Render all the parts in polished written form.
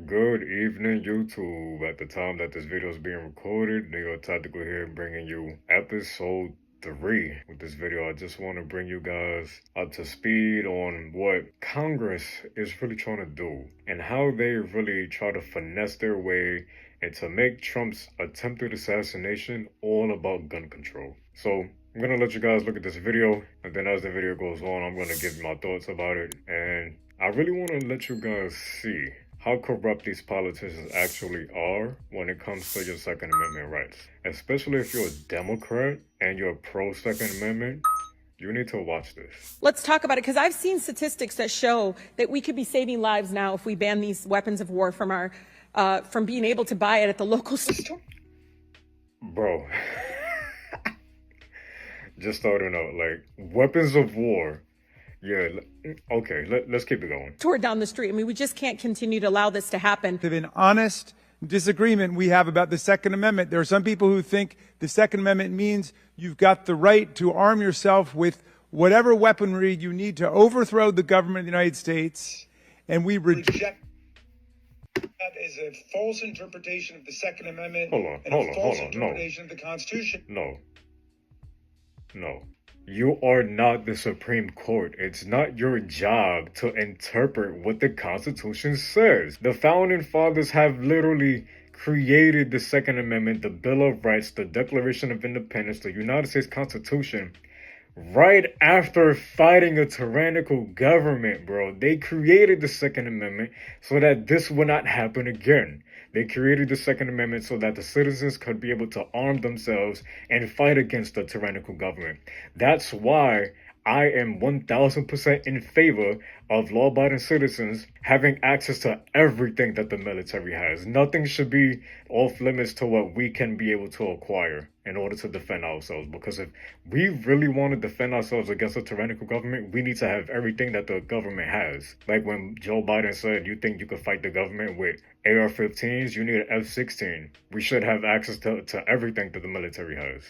Good evening, YouTube. At the time that this video is being recorded, Neo Tactical here bringing you episode 3. With this video, I just want to bring you guys up to speed on what Congress is really trying to do and how they really try to finesse their way and to make Trump's attempted assassination all about gun control. So I'm going to let you guys look at this video, and then as the video goes on, I'm going to give my thoughts about it. And I really want to let you guys see how corrupt these politicians actually are when it comes to your Second Amendment rights. Especially if you're a Democrat and you're pro-Second Amendment, you need to watch this. Let's talk about it, because I've seen statistics that show that we could be saving lives now if we ban these weapons of war from our from being able to buy it at the local store. Bro, just starting out, like, weapons of war. Yeah, okay, let's keep it going. Tore down the street. I mean, we just can't continue to allow this to happen. An honest disagreement we have about the Second Amendment. There are some people who think the Second Amendment means you've got the right to arm yourself with whatever weaponry you need to overthrow the government of the United States, and we reject that is a false interpretation of the Second Amendment. Hold on. Interpretation of the Constitution. No. You are not the Supreme Court. It's not your job to interpret what the Constitution says. The Founding Fathers have literally created the Second Amendment, the Bill of Rights, the Declaration of Independence, the United States Constitution, right after fighting a tyrannical government, bro. They created the Second Amendment so that this would not happen again. They created the Second Amendment so that the citizens could be able to arm themselves and fight against the tyrannical government. That's why I am 1000% in favor of law-abiding citizens having access to everything that the military has. Nothing should be off limits to what we can be able to acquire in order to defend ourselves. Because if we really want to defend ourselves against a tyrannical government, we need to have everything that the government has. Like when Joe Biden said, you think you could fight the government with AR-15s, you need an F-16. We should have access to everything that the military has.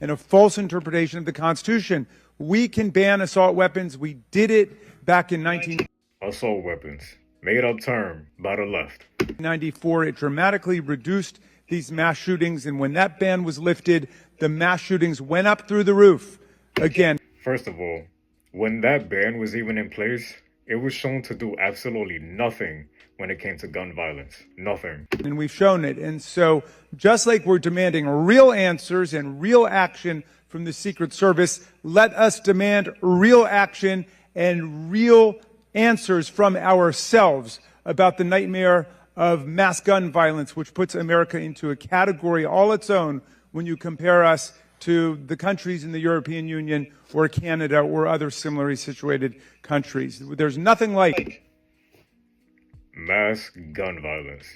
and a false interpretation of the Constitution. We can ban assault weapons. We did it back in Assault weapons, made up term by the left. 1994. It dramatically reduced these mass shootings, and when that ban was lifted, the mass shootings went up through the roof again. First of all, when that ban was even in place, it was shown to do absolutely nothing when it came to gun violence. Nothing. And we've shown it. And so just like we're demanding real answers and real action from the Secret Service, let us demand real action and real answers from ourselves about the nightmare of mass gun violence, which puts America into a category all its own when you compare us to the countries in the European Union or Canada or other similarly situated countries. There's nothing like mass gun violence.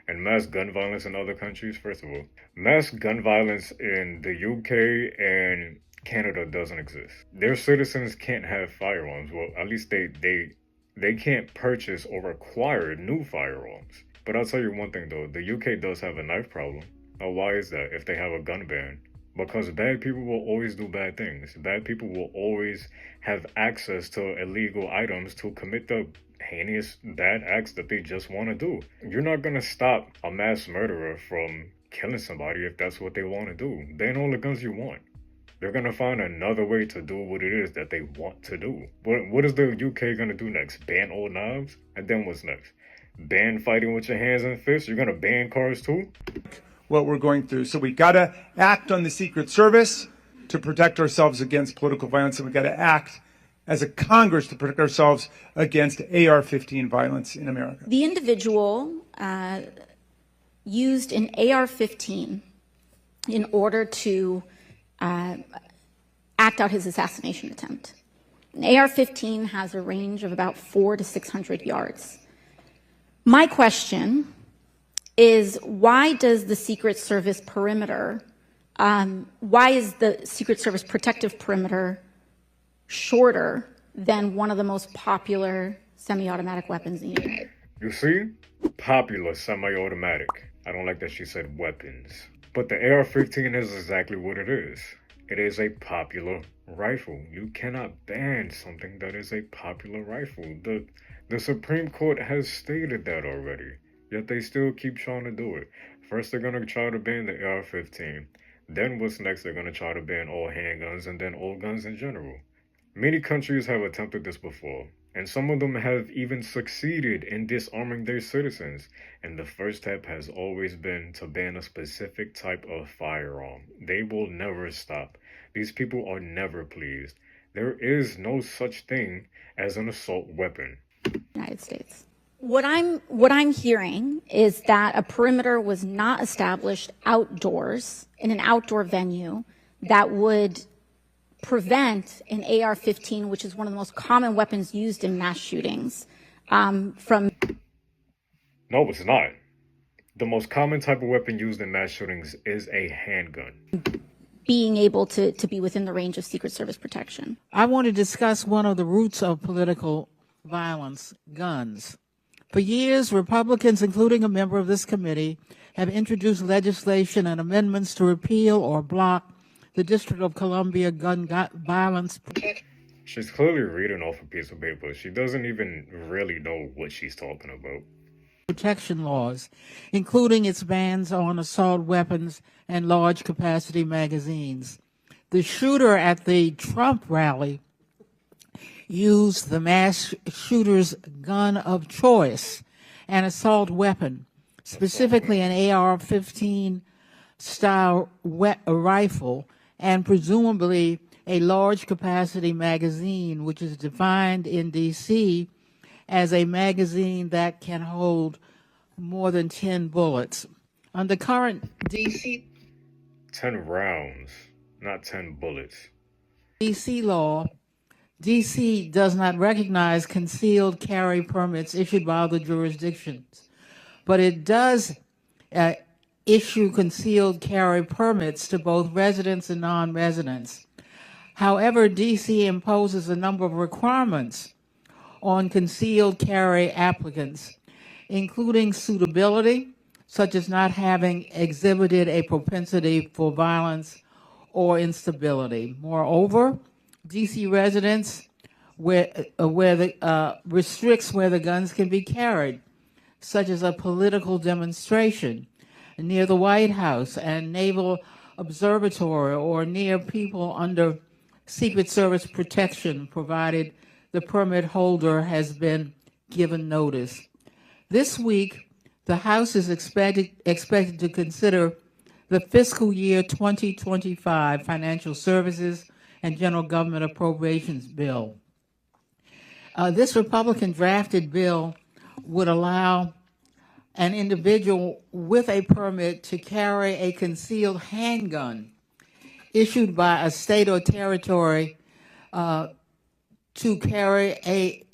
And mass gun violence in other countries, first of all, mass gun violence in the UK and Canada doesn't exist. Their citizens can't have firearms. Well, at least they can't purchase or acquire new firearms. But I'll tell you one thing though, the UK does have a knife problem. Now, why is that if they have a gun ban? Because bad people will always do bad things. Bad people will always have access to illegal items to commit the heinous bad acts that they just want to do. You're not going to stop a mass murderer from killing somebody if that's what they want to do. Ban all the guns you want. They're going to find another way to do what it is that they want to do. What is the UK going to do next? Ban all knives? And then what's next? Ban fighting with your hands and fists? You're going to ban cars too? what we're going through. So we got to act on the Secret Service to protect ourselves against political violence, and we got to act as a Congress to protect ourselves against AR-15 violence in America. The individual used an AR-15 in order to act out his assassination attempt. An AR-15 has a range of about 400 to 600 yards. My question is, why does the Secret Service perimeter, why is the Secret Service protective perimeter shorter than one of the most popular semi-automatic weapons in the United States? You see? Popular semi-automatic. I don't like that she said weapons. But the AR-15 is exactly what it is. It is a popular rifle. You cannot ban something that is a popular rifle. The Supreme Court has stated that already. yet they still keep trying to do it. First, they're gonna try to ban the AR-15. Then, what's next? They're gonna try to ban all handguns and then all guns in general. Many countries have attempted this before, and some of them have even succeeded in disarming their citizens. And the first step has always been to ban a specific type of firearm. They will never stop. These people are never pleased. There is no such thing as an assault weapon. United States. What I'm hearing is that a perimeter was not established outdoors in an outdoor venue that would prevent an AR-15, which is one of the most common weapons used in mass shootings, from. No, it's not. The most common type of weapon used in mass shootings is a handgun. Being able to be within the range of Secret Service protection. I want to discuss one of the roots of political violence, guns. For years, Republicans, including a member of this committee, have introduced legislation and amendments to repeal or block the District of Columbia gun violence. She's clearly reading off a piece of paper. She doesn't even really know what she's talking about. Protection laws, including its bans on assault weapons and large capacity magazines. The shooter at the Trump rally used the mass shooter's gun of choice, an assault weapon, specifically an AR-15 style rifle, and presumably a large capacity magazine, which is defined in D.C. as a magazine that can hold more than 10 bullets. Under current D.C. 10 rounds, not 10 bullets. D.C. law, D.C. does not recognize concealed carry permits issued by other jurisdictions, but it does issue concealed carry permits to both residents and non-residents. However, D.C. imposes a number of requirements on concealed carry applicants, including suitability, such as not having exhibited a propensity for violence or instability. Moreover, D.C. residents restricts where the guns can be carried, such as a political demonstration near the White House and Naval Observatory or near people under Secret Service protection, provided the permit holder has been given notice. This week, the House is expected to consider the fiscal year 2025 Financial Services and General Government Appropriations Bill. This Republican drafted bill would allow an individual with a permit to carry a concealed handgun issued by a state or territory to carry a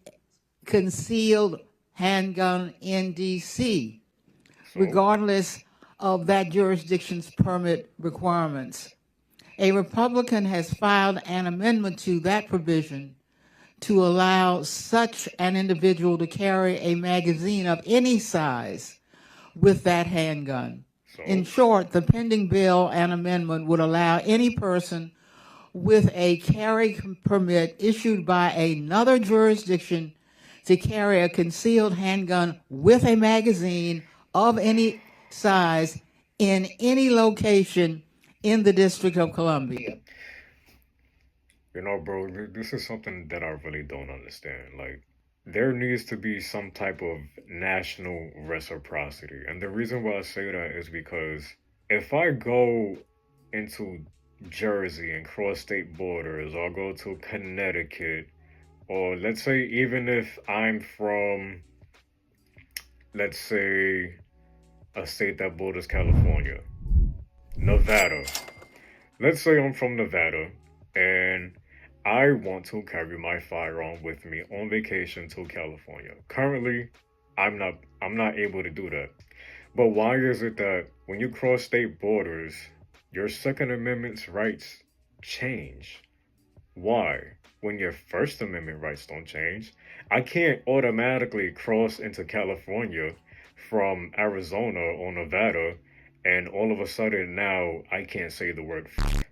concealed handgun in D.C., regardless of that jurisdiction's permit requirements. A Republican has filed an amendment to that provision to allow such an individual to carry a magazine of any size with that handgun. In short, the pending bill and amendment would allow any person with a carry permit issued by another jurisdiction to carry a concealed handgun with a magazine of any size in any location in the District of Columbia. You know, bro, this is something that I really don't understand. Like, there needs to be some type of national reciprocity. And the reason why I say that is because if I go into Jersey and cross state borders, or go to Connecticut, or let's say even if I'm from, let's say, a state that borders California, Nevada. Let's say I'm from Nevada and I want to carry my firearm with me on vacation to California. Currently, I'm not able to do that. But why is it that when you cross state borders, your Second Amendment's rights change? Why? When your First Amendment rights don't change, I can't automatically cross into California from Arizona or Nevada, and all of a sudden now I can't say the word f***.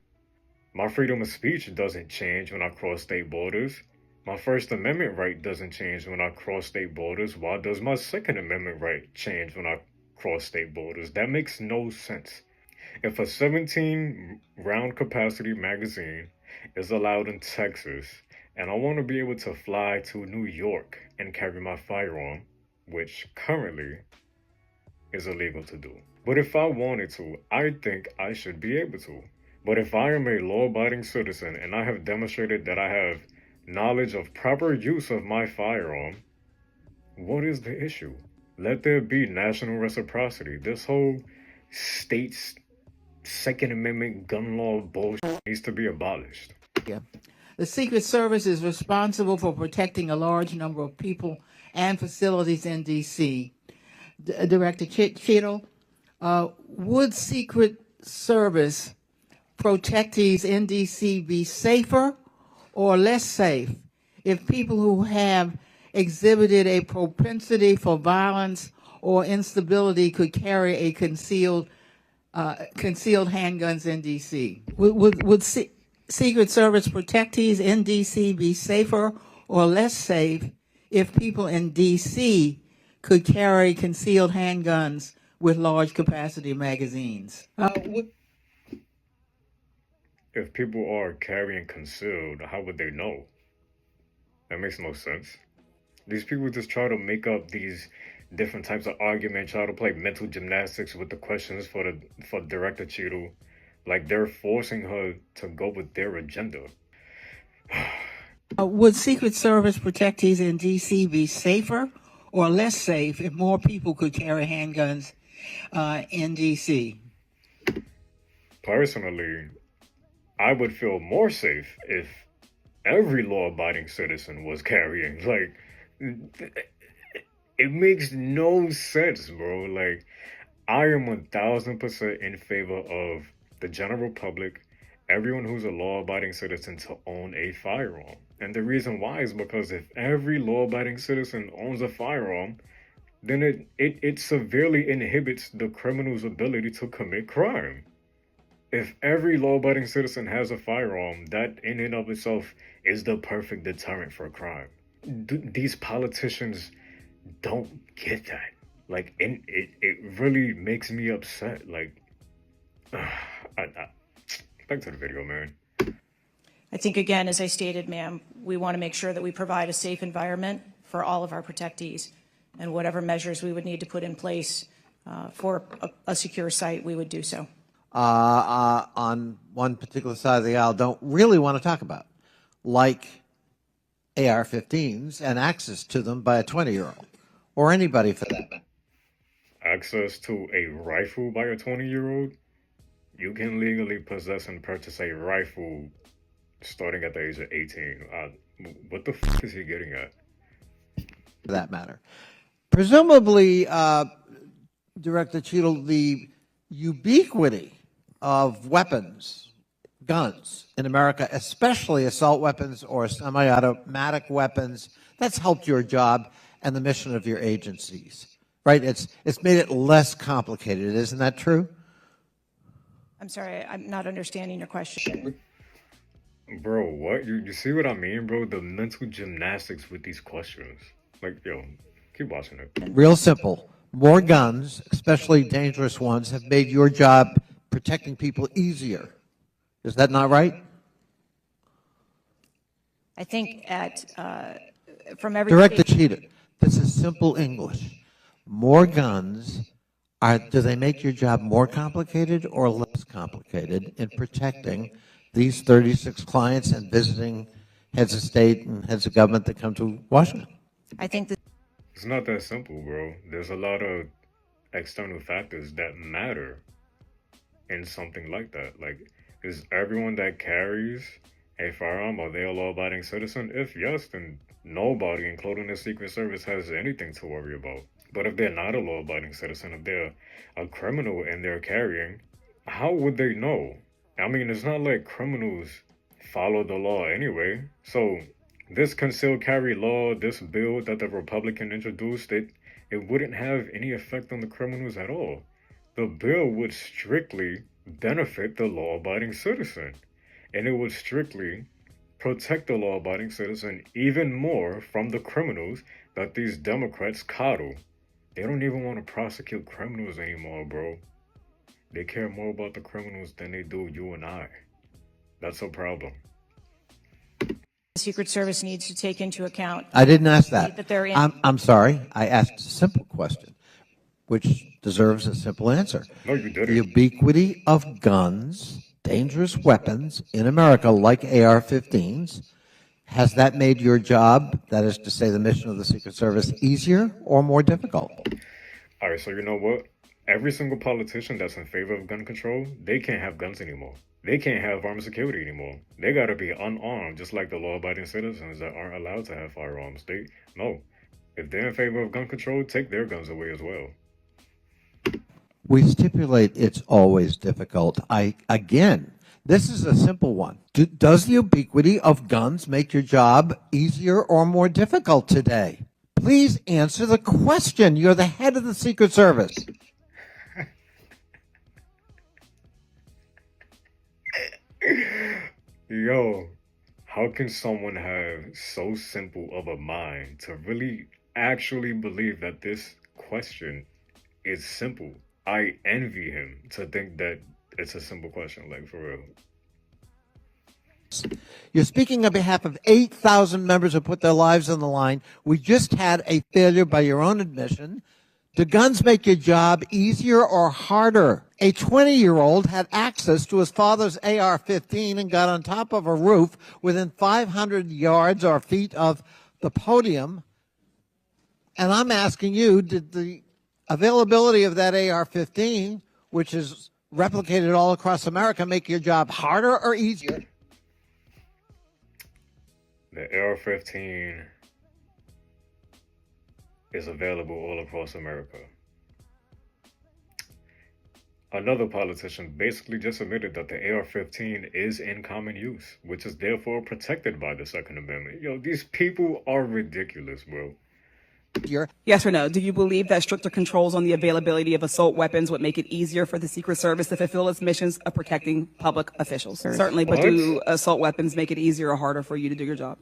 My freedom of speech doesn't change when I cross state borders. My First Amendment right doesn't change when I cross state borders. Why does my Second Amendment right change when I cross state borders? That makes no sense. If a 17 round capacity magazine is allowed in Texas, and I want to be able to fly to New York and carry my firearm, which currently is illegal to do. But if I wanted to, I think I should be able to. But if I am a law abiding citizen and I have demonstrated that I have knowledge of proper use of my firearm, what is the issue? Let there be national reciprocity. This whole state's Second Amendment gun law bullshit needs to be abolished. Yeah. The Secret Service is responsible for protecting a large number of people and facilities in D.C. Director Cheadle, would Secret Service protectees in D.C. be safer or less safe if people who have exhibited a propensity for violence or instability could carry a concealed handguns in D.C.? Would Secret Service protectees in D.C. be safer or less safe if people in D.C. could carry concealed handguns with large capacity magazines? If people are carrying concealed, how would they know? That makes no sense. These people just try to make up these different types of arguments, try to play mental gymnastics with the questions for Director Cheadle. Like they're forcing her to go with their agenda. Would Secret Service protectees in D.C. be safer or less safe if more people could carry handguns in D.C.? Personally, I would feel more safe if every law-abiding citizen was carrying. Like, it makes no sense, bro. Like, I am 1000% in favor of the general public, everyone who's a law-abiding citizen, to own a firearm. And the reason why is because if every law-abiding citizen owns a firearm, then it severely inhibits the criminal's ability to commit crime. If every law-abiding citizen has a firearm, that in and of itself is the perfect deterrent for crime. These politicians don't get that. Like, it really makes me upset. Like, back to the video, man. I think, again, as I stated, ma'am, we want to make sure that we provide a safe environment for all of our protectees, and whatever measures we would need to put in place for a secure site, we would do so. On one particular side of the aisle don't really want to talk about, like AR-15s and access to them by a 20-year-old, or anybody for that matter. Access to a rifle by a 20-year-old? You can legally possess and purchase a rifle starting at the age of 18. What the f*** is he getting at? For that matter. Presumably, Director Cheadle, the ubiquity of weapons, guns in America, especially assault weapons or semi-automatic weapons, that's helped your job and the mission of your agencies, right? It's made it less complicated. Isn't that true? I'm sorry, I'm not understanding your question. Bro, what? You see what I mean, bro? The mental gymnastics with these questions. Like, yo, keep watching it. Real simple. More guns, especially dangerous ones, have made your job protecting people easier. Is that not right? I think from every Director Cheadle, this is simple English. More guns, do they make your job more complicated or less complicated in protecting these 36 clients and visiting heads of state and heads of government that come to Washington? I think that It's not that simple, bro. There's a lot of external factors that matter in something like that. Like, is everyone that carries a firearm, are they a law-abiding citizen? If yes, then nobody, including the Secret Service, has anything to worry about. But if they're not a law-abiding citizen, if they're a criminal and they're carrying, how would they know? I mean, it's not like criminals follow the law anyway. So this concealed carry law, this bill that the Republican introduced, it wouldn't have any effect on the criminals at all. The bill would strictly benefit the law-abiding citizen. And it would strictly protect the law-abiding citizen even more from the criminals that these Democrats coddle. They don't even want to prosecute criminals anymore, bro. They care more about the criminals than they do you and I. That's a problem. The Secret Service needs to take into account. I didn't ask that. That they're in. I'm sorry. I asked a simple question, which deserves a simple answer. No, you didn't. The ubiquity of guns, dangerous weapons in America, like AR-15s, has that made your job, that is to say the mission of the Secret Service, easier or more difficult? All right, so you know what? Every single politician that's in favor of gun control, they can't have guns anymore. They can't have armed security anymore. They got to be unarmed, just like the law-abiding citizens that aren't allowed to have firearms. No. If they're in favor of gun control, take their guns away as well. We stipulate it's always difficult. Again, this is a simple one. Does the ubiquity of guns make your job easier or more difficult today? Please answer the question. You're the head of the Secret Service. Yo, how can someone have so simple of a mind to really actually believe that this question is simple? I envy him to think that it's a simple question, like for real. You're speaking on behalf of 8,000 members who put their lives on the line. We just had a failure by your own admission. Do guns make your job easier or harder? A 20-year-old had access to his father's AR-15 and got on top of a roof within 500 yards or feet of the podium. And I'm asking you, did the availability of that AR-15, which is replicated all across America, make your job harder or easier? The AR-15 is available all across America. Another politician basically just admitted that the AR-15 is in common use, which is therefore protected by the Second Amendment. Yo, these people are ridiculous, bro. Yes or no? Do you believe that stricter controls on the availability of assault weapons would make it easier for the Secret Service to fulfill its missions of protecting public officials? Certainly, but do assault weapons make it easier or harder for you to do your job?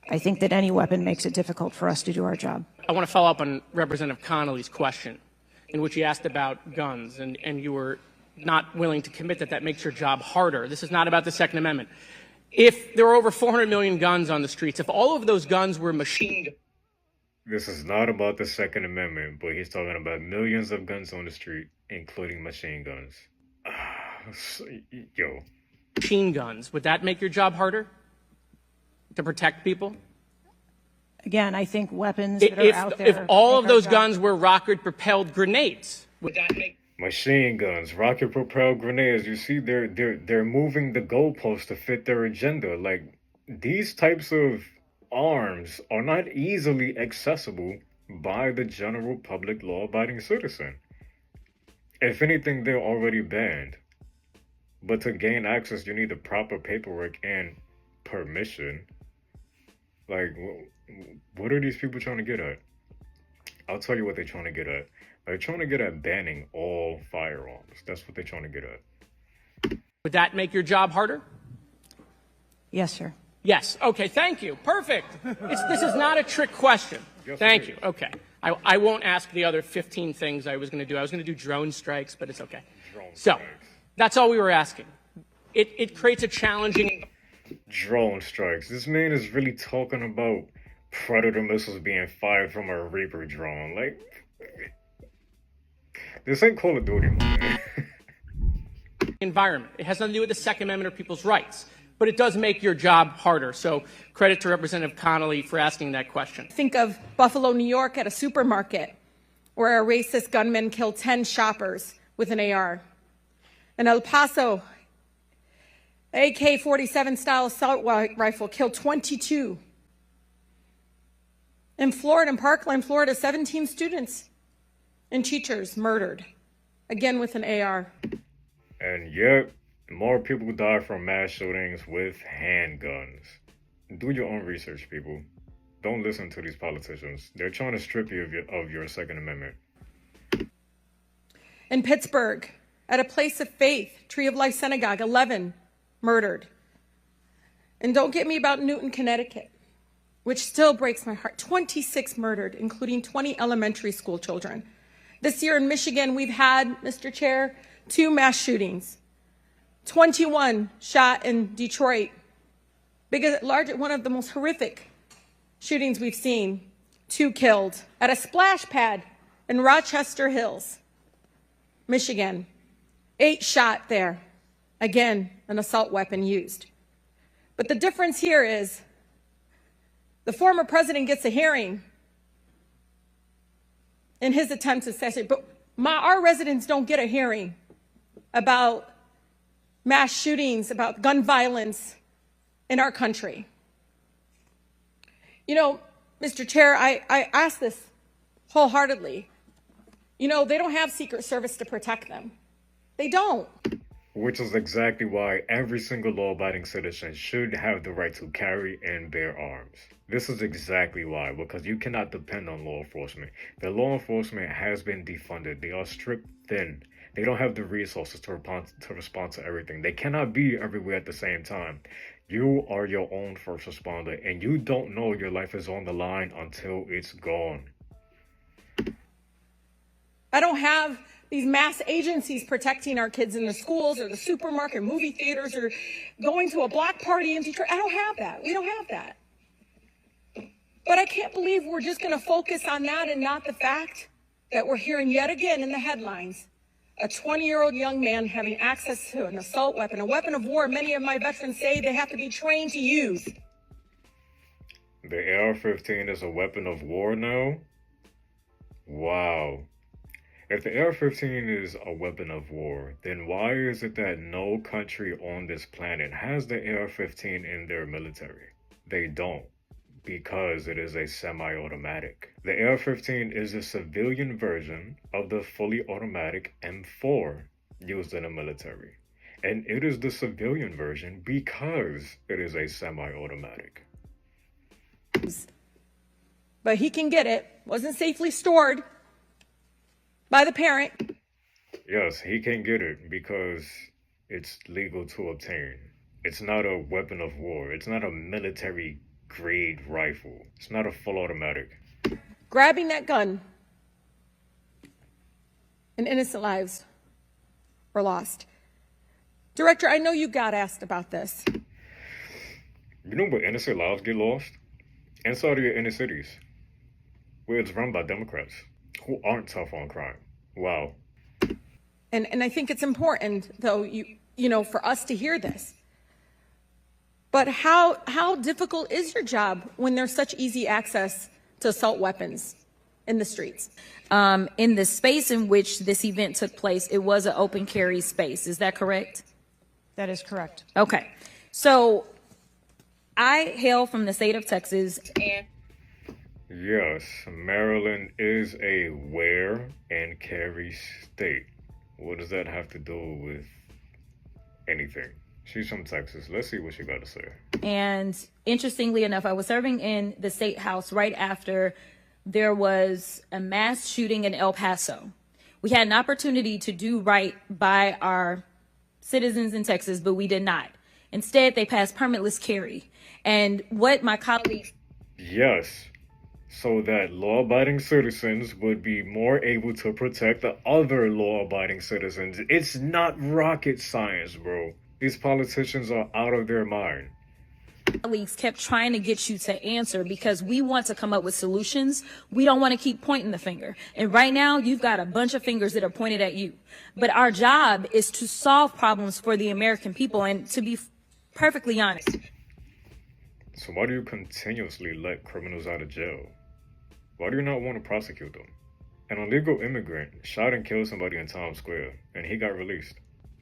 I think that any weapon makes it difficult for us to do our job. I want to follow up on Representative Connolly's question, in which he asked about guns, and you were not willing to commit that makes your job harder. This is not about the Second Amendment. If there are over 400 million guns on the streets, if all of those guns were machine guns, This is not about the Second Amendment, but he's talking about millions of guns on the street, including machine guns. Yo. machine guns, would that make your job harder to protect people? Again, I think weapons that are out there. If all of those guns were rocket-propelled grenades, would that make Machine guns, rocket-propelled grenades. You see, they're moving the goalposts to fit their agenda. Like, these types of arms are not easily accessible by the general public law-abiding citizen. If anything, they're already banned. But to gain access, you need the proper paperwork and permission. Like, what are these people trying to get at? I'll tell you what they're trying to get at. They're trying to get at banning all firearms. That's what they're trying to get at. would that make your job harder? Yes, sir. Yes. Okay, thank you. Perfect. This is not a trick question. Yes, Thank it you. is. Okay. I won't ask the other 15 things I was going to do. I was going to do drone strikes, but it's okay. So, that's all we were asking. It creates a challenging... Drone strikes. This man is really talking about Predator missiles being fired from a Reaper drone. Like, this ain't Call of Duty, man. environment. It has nothing to do with the Second Amendment or people's rights, but it does make your job harder. So credit to Representative Connolly for asking that question. Think of Buffalo, New York at a supermarket where a racist gunman killed 10 shoppers with an AR. In El Paso, AK-47 style assault rifle killed 22. In Florida, in Parkland, Florida, 17 students and teachers murdered, again with an AR. And yet, more people die from mass shootings with handguns. Do your own research, people. Don't listen to these politicians. They're trying to strip you of your Second Amendment. In Pittsburgh, at a place of faith, Tree of Life Synagogue, 11 murdered. And don't get me about Newton, Connecticut, which still breaks my heart. 26 murdered, including 20 elementary school children. This year in Michigan, we've had, Mr. Chair, 2 mass shootings. 21 shot in Detroit. One of the most horrific shootings we've seen. 2 killed at a splash pad in Rochester Hills, Michigan. 8 shot there. Again, an assault weapon used. But the difference here is the former president gets a hearing in his attempt to assassinate, but our residents don't get a hearing about mass shootings, about gun violence in our country. You know, Mr. Chair, I ask this wholeheartedly. You know, they don't have Secret Service to protect them. They don't. Which is exactly why every single law-abiding citizen should have the right to carry and bear arms. This is exactly why, because you cannot depend on law enforcement. The law enforcement has been defunded. They are stripped thin. They don't have the resources to respond to everything. They cannot be everywhere at the same time. You are your own first responder, and you don't know your life is on the line until it's gone. I don't have these mass agencies protecting our kids in the schools or the supermarket, movie theaters, or going to a block party in Detroit. I don't have that. We don't have that. But I can't believe we're just going to focus on that and not the fact that we're hearing yet again in the headlines a 20-year-old young man having access to an assault weapon, a weapon of war. Many of my veterans say they have to be trained to use. The AR-15 is a weapon of war now? Wow. If the AR-15 is a weapon of war, then why is it that no country on this planet has the AR-15 in their military? They don't, because it is a semi-automatic. The AR-15 is a civilian version of the fully automatic M4 used in the military. And it is the civilian version because it is a semi-automatic. But he can get it. Wasn't safely stored by the parent. Yes, he can get it because it's legal to obtain. It's not a weapon of war. It's not a military grade rifle. It's not a full automatic. Grabbing that gun and innocent lives were lost. Director, I know you got asked about this. You know where innocent lives get lost? Inside of your inner cities, where it's run by Democrats who aren't tough on crime. Wow. And I think it's important, though, you know, for us to hear this. But how difficult is your job when there's such easy access to assault weapons in the streets? In the space in which this event took place, it was an open carry space. Is that correct? That is correct. Okay. So I hail from the state of Texas, and Yes, Maryland is a wear and carry state. What does that have to do with anything? She's from Texas. Let's see what she got to say. And interestingly enough, I was serving in the state house right after there was a mass shooting in El Paso. We had an opportunity to do right by our citizens in Texas, but we did not. Instead, they passed permitless carry. And what my colleagues... Yes, so that law-abiding citizens would be more able to protect the other law-abiding citizens. It's not rocket science, bro. These politicians are out of their mind. Colleagues kept trying to get you to answer because we want to come up with solutions. We don't want to keep pointing the finger. And right now, you've got a bunch of fingers that are pointed at you. But our job is to solve problems for the American people. And to be perfectly honest. So why do you continuously let criminals out of jail? Why do you not want to prosecute them? An illegal immigrant shot and killed somebody in Times Square, and he got released.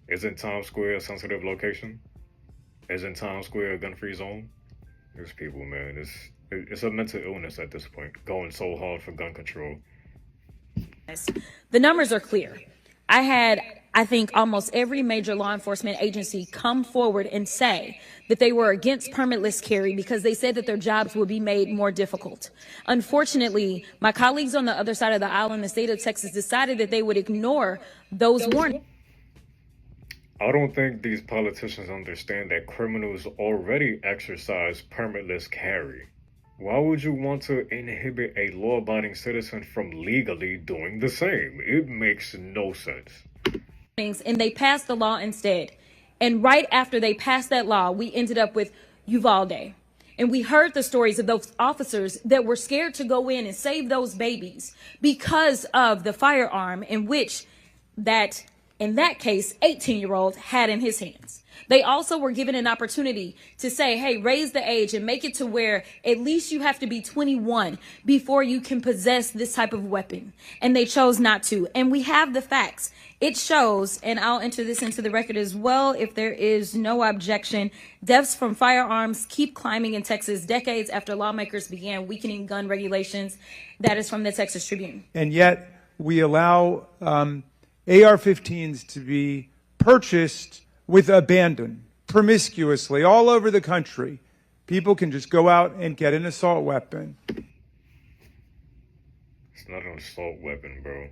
Isn't Times Square a sensitive location? Isn't Times Square a gun-free zone? These people, man, it's a mental illness at this point, going so hard for gun control. The numbers are clear. I had, I think, almost every major law enforcement agency come forward and say that they were against permitless carry because they said that their jobs would be made more difficult. Unfortunately, my colleagues on the other side of the aisle in the state of Texas decided that they would ignore those warnings. I don't think these politicians understand that criminals already exercise permitless carry. Why would you want to inhibit a law-abiding citizen from legally doing the same? It makes no sense. And they passed the law instead. And right after they passed that law, we ended up with Uvalde. And we heard the stories of those officers that were scared to go in and save those babies because of the firearm in which that, in that case, 18-year-old had in his hands. They also were given an opportunity to say, hey, raise the age and make it to where at least you have to be 21 before you can possess this type of weapon. And they chose not to. And we have the facts. It shows, and I'll enter this into the record as well if there is no objection, deaths from firearms keep climbing in Texas decades after lawmakers began weakening gun regulations. That is from the Texas Tribune. And yet we allow AR-15s to be purchased with abandon, promiscuously, all over the country. People can just go out and get an assault weapon. It's not an assault weapon, bro.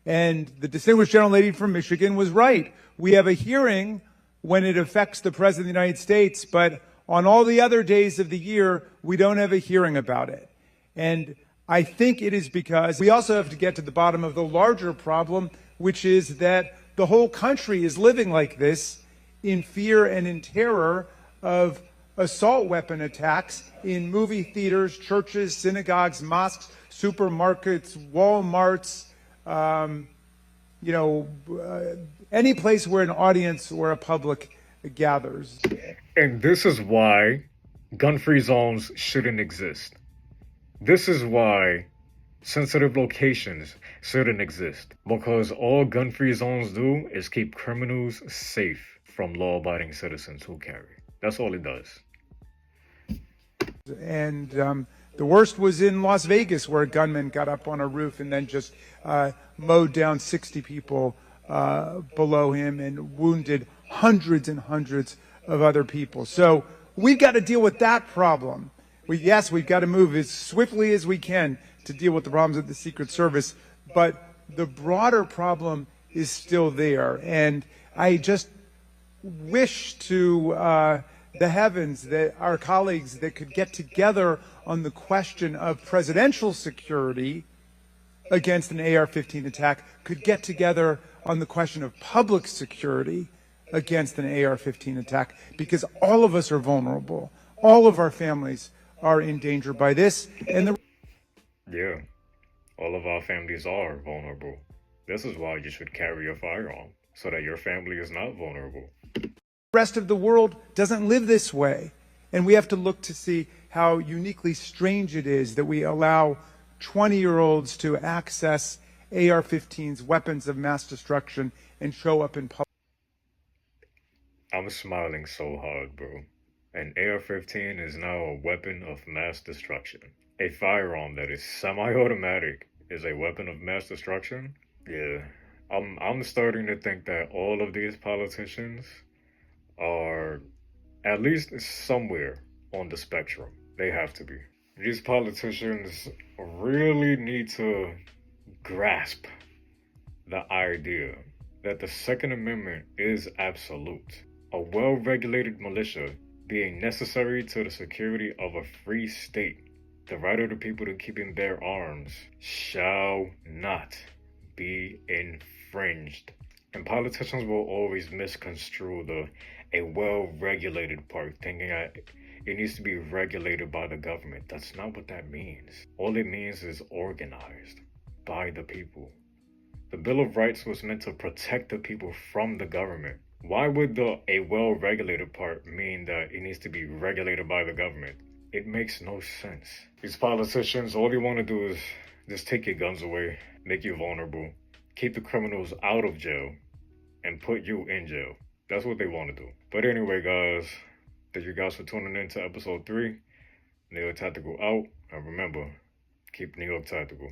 And the distinguished gentle lady from Michigan was right. We have a hearing when it affects the President of the United States, but on all the other days of the year, we don't have a hearing about it. And I think it is because we also have to get to the bottom of the larger problem, which is that the whole country is living like this in fear and in terror of assault weapon attacks in movie theaters, churches, synagogues, mosques, supermarkets, Walmarts, any place where an audience or a public gathers. And this is why gun-free zones shouldn't exist. This is why sensitive locations shouldn't exist. Because all gun-free zones do is keep criminals safe from law-abiding citizens who carry. That's all it does. And the worst was in Las Vegas, where a gunman got up on a roof and then just mowed down 60 people below him and wounded hundreds and hundreds of other people. So we've got to deal with that problem. Yes, we've got to move as swiftly as we can to deal with the problems of the Secret Service, but the broader problem is still there. And I just wish to the heavens that our colleagues that could get together on the question of presidential security against an AR-15 attack could get together on the question of public security against an AR-15 attack, because all of us are vulnerable. All of our families are in danger by this. And Yeah, all of our families are vulnerable. This is why you should carry a firearm, so that your family is not vulnerable. the rest of the world doesn't live this way. And we have to look to see how uniquely strange it is that we allow 20-year-olds to access AR-15s, weapons of mass destruction, and show up in public. I'm smiling so hard, bro. An AR-15 is now a weapon of mass destruction. A firearm that is semi-automatic is a weapon of mass destruction? Yeah, I'm starting to think that all of these politicians are at least somewhere on the spectrum. They have to be. These politicians really need to grasp the idea that the Second Amendment is absolute. A well-regulated militia being necessary to the security of a free state. The right of the people to keep and bear arms shall not be infringed. And politicians will always misconstrue a well-regulated part, thinking that it needs to be regulated by the government. That's not what that means. All it means is organized by the people. The Bill of Rights was meant to protect the people from the government. Why would a well-regulated part mean that it needs to be regulated by the government? It makes no sense. These politicians, all they want to do is just take your guns away, make you vulnerable, keep the criminals out of jail, and put you in jail. That's what they want to do. But anyway, guys, thank you guys for tuning in to episode 3. New York Tactical out. And remember, keep New York Tactical.